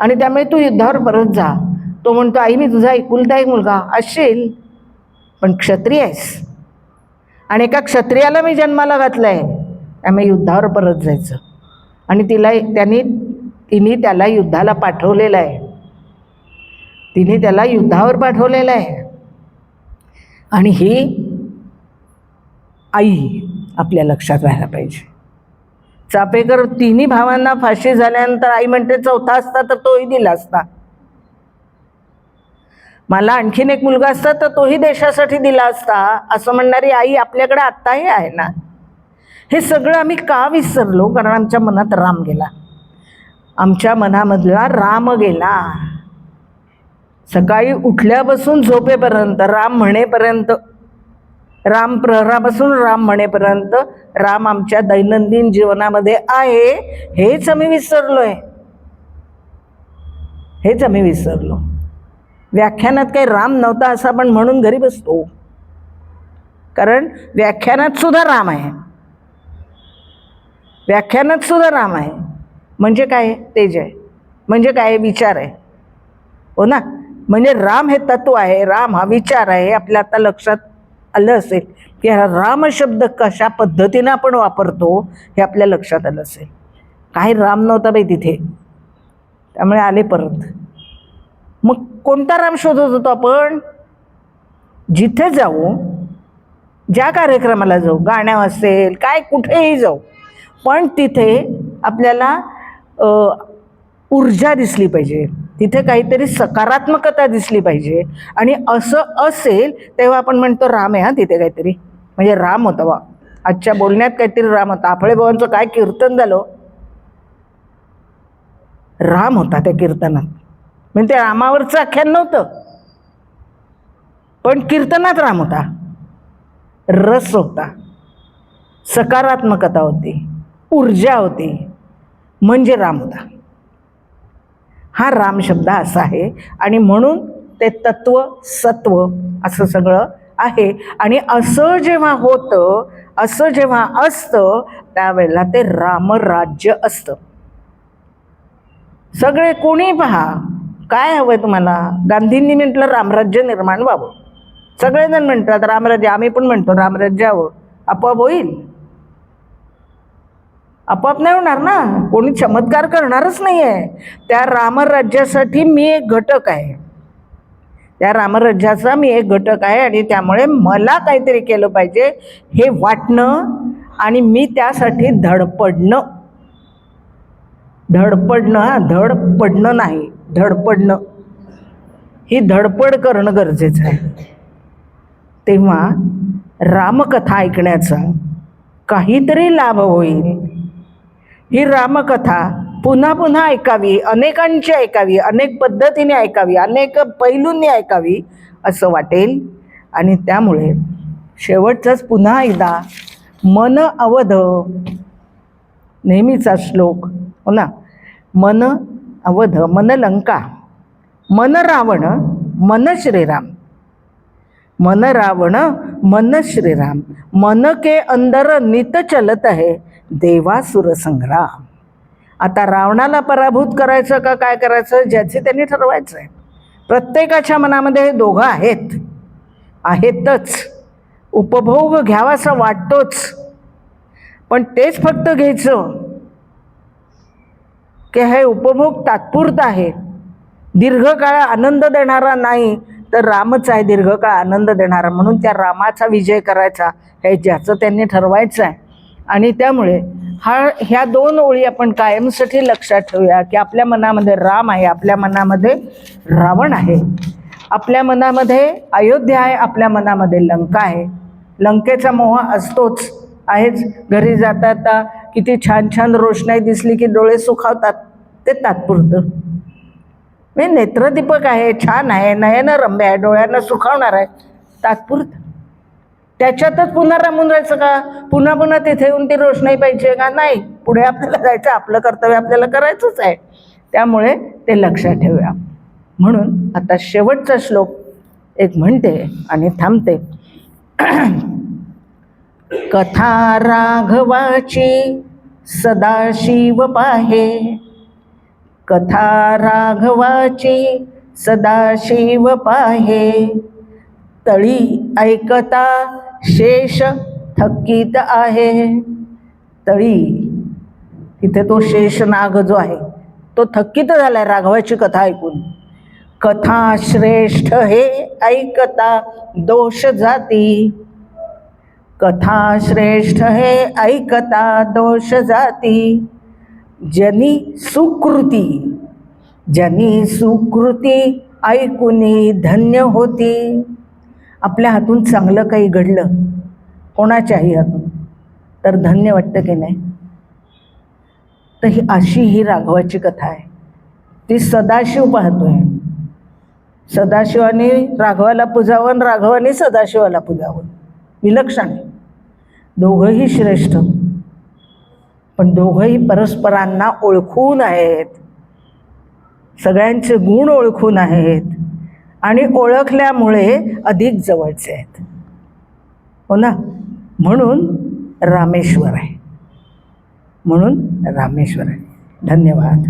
आणि त्यामुळे तू युद्धावर परत जा. तो म्हणतो आई मी तुझा एकुलता एक मुलगा असेल, पण क्षत्रिय आहेस आणि एका क्षत्रियाला मी जन्माला घातलंय, त्यामुळे युद्धावर परत जायचं. आणि तिने त्याला युद्धाला पाठवलेलं आहे, तिने त्याला युद्धावर पाठवलेलं आहे. आणि ही आई आपल्या लक्षात राहायला पाहिजे. चापेकर तिन्ही भावांना फाशी झाल्यानंतर आई म्हणते चौथा असता तर तोही दिला असता, मला आणखीन एक मुलगा असता तर तोही देशासाठी दिला असता, असं म्हणणारी आई आपल्याकडे आत्ताही आहे ना. हे सगळं आम्ही का विसरलो? कारण आमच्या मनात राम गेला. आमच्या मनामधला राम गेला. सकाळी उठल्यापासून झोपेपर्यंत राम म्हणेपर्यंत, राम प्रहरापासून राम म्हणेपर्यंत राम आमच्या दैनंदिन जीवनामध्ये आहे, हेच आम्ही विसरलोय. हेच आम्ही विसरलो. व्याख्यानात काही राम नव्हता असं आपण म्हणून घरी बसतो, कारण व्याख्यानात सुद्धा राम आहे. व्याख्यानात सुद्धा राम आहे. म्हणजे काय? तेज आहे. म्हणजे काय? विचार आहे. हो ना. म्हणजे राम हे तत्व आहे, राम हा विचार आहे. आपल्या आता लक्षात आलं असेल की हा राम शब्द कशा पद्धतीनं आपण वापरतो हे आपल्या लक्षात आलं असेल. काही राम नव्हता बाई तिथे, त्यामुळे आले परत. मग कोणता राम शोधत होतो आपण? जिथे जाऊ, ज्या कार्यक्रमाला जाऊ, गाण्या असेल काय कुठेही जाऊ, पण तिथे आपल्याला ऊर्जा दिसली पाहिजे, तिथे काहीतरी सकारात्मकता दिसली पाहिजे. आणि असं असेल तेव्हा आपण म्हणतो राम आहे, हा तिथे काहीतरी, म्हणजे राम होता बा, आजच्या बोलण्यात काहीतरी राम होता. आपळेबाबांचं काय कीर्तन झालं, राम होता त्या कीर्तनात. म्हणजे ते रामावरचं आख्यान नव्हतं, पण कीर्तनात राम होता, रस होता, सकारात्मकता होती, ऊर्जा होती, म्हणजे राम होता. हा राम शब्द असा आहे. आणि म्हणून ते तत्व सत्व असं सगळं आहे. आणि असं जेव्हा होतं, असं जेव्हा असतं, त्यावेळेला ते रामराज्य असतं. सगळे कोणी पहा, काय हवंय तुम्हाला? गांधींनी म्हटलं रामराज्य निर्माण व्हावं. सगळेजण म्हणतात रामराज्य, आम्ही पण म्हणतो रामराज्य हवं. आपोआप होईल? आपोआप नाही होणार ना. कोणी चमत्कार करणारच नाही आहे. त्या रामराज्यासाठी मी एक घटक आहे. त्या रामराज्याचा मी एक घटक आहे. आणि त्यामुळे मला काहीतरी केलं पाहिजे हे वाटणं, आणि मी त्यासाठी धडपडणं. धडपडणं नाही, धडपडणं. ही धडपड करणं गरजेचं आहे. तेव्हा रामकथा ऐकण्याचा काहीतरी लाभ होईल. ही रामकथा पुन्हा पुन्हा ऐकावी, अनेकांची ऐकावी, अनेक पद्धतीने ऐकावी, अनेक पैलूंनी ऐकावी असं वाटेल. आणि त्यामुळे शेवटचाच पुन्हा एकदा मन अवध, नेहमीचा श्लोक हो ना, मन अवध मन लंका, मन रावण मन श्रीराम, मन रावण मन श्रीराम, मन के अंदर नित चलत है देवासुर संग्राम. आता रावणाला पराभूत करायचं का काय करायचं, ज्याचे त्यांनी ठरवायचं आहे. प्रत्येकाच्या मनामध्ये हे दोघं आहेतच. उपभोग घ्यावासा वाटतोच, पण तेच फक्त घ्यायचं की हे उपभोग तात्पुरता आहे, दीर्घकाळ आनंद देणारा नाही. तर रामच आहे दीर्घकाळ आनंद देणारा. म्हणून त्या रामाचा विजय करायचा हे ज्याचं त्यांनी ठरवायचं आहे. आणि त्यामुळे ह्या दोन ओळी आपण कायमसाठी लक्षात ठेवूया की आपल्या मनामध्ये राम आहे, आपल्या मनामध्ये रावण आहे, आपल्या मनामध्ये अयोध्या आहे, आपल्या मनामध्ये लंका आहे. लंकेचा मोह असतोच आहेच. घरी जाता किती छान छान रोषणाई दिसली की डोळे सुखावतात, ते तात्पुरतं. मी नेत्रदीपक आहे, छान आहे, नयनरम्य आहे, डोळ्यांना सुखावणार आहे, तात्पुरतं. त्याच्यातच पुन्हा रमून राहायचं का? पुन्हा पुन्हा तिथे येऊन ती रोषणाई पाहिजे का? नाही. पुढे आपल्याला जायचं, आपलं कर्तव्य आपल्याला करायचंच आहे. त्यामुळे ते लक्षात ठेवूया. म्हणून आता शेवटचा श्लोक एक म्हणते आणि थांबते. कथा राघवाची सदाशिव पाहे, कथा राघवाची सदाशिव पाहे, तळी ऐकता शेष थकीत आहे. तळी तिथे तो शेष नाग जो आहे तो थकीत झालाय राघवाची कथा ऐकून. कथा श्रेष्ठ हे ऐकता दोष जाती, कथा श्रेष्ठ हे ऐकता दोष जाती, ज्यांनी सुकृती ऐकुनी धन्य होती. आपल्या हातून चांगलं काही घडलं कोणाच्याही हातून तर धन्य वाटतं की नाही. तर अशी ही राघवाची कथा आहे. ती सदाशिव पाहतोय. सदाशिवाने राघवाला पूजावं, राघवाने सदाशिवाला पूजावं. विलक्षण आहे. दोघंही श्रेष्ठ, पण दोघंही परस्परांना ओळखून आहेत, सगळ्यांचे गुण ओळखून आहेत आणि ओळखल्यामुळे अधिक जवळचे आहेत. हो ना. म्हणून रामेश्वर आहे. धन्यवाद.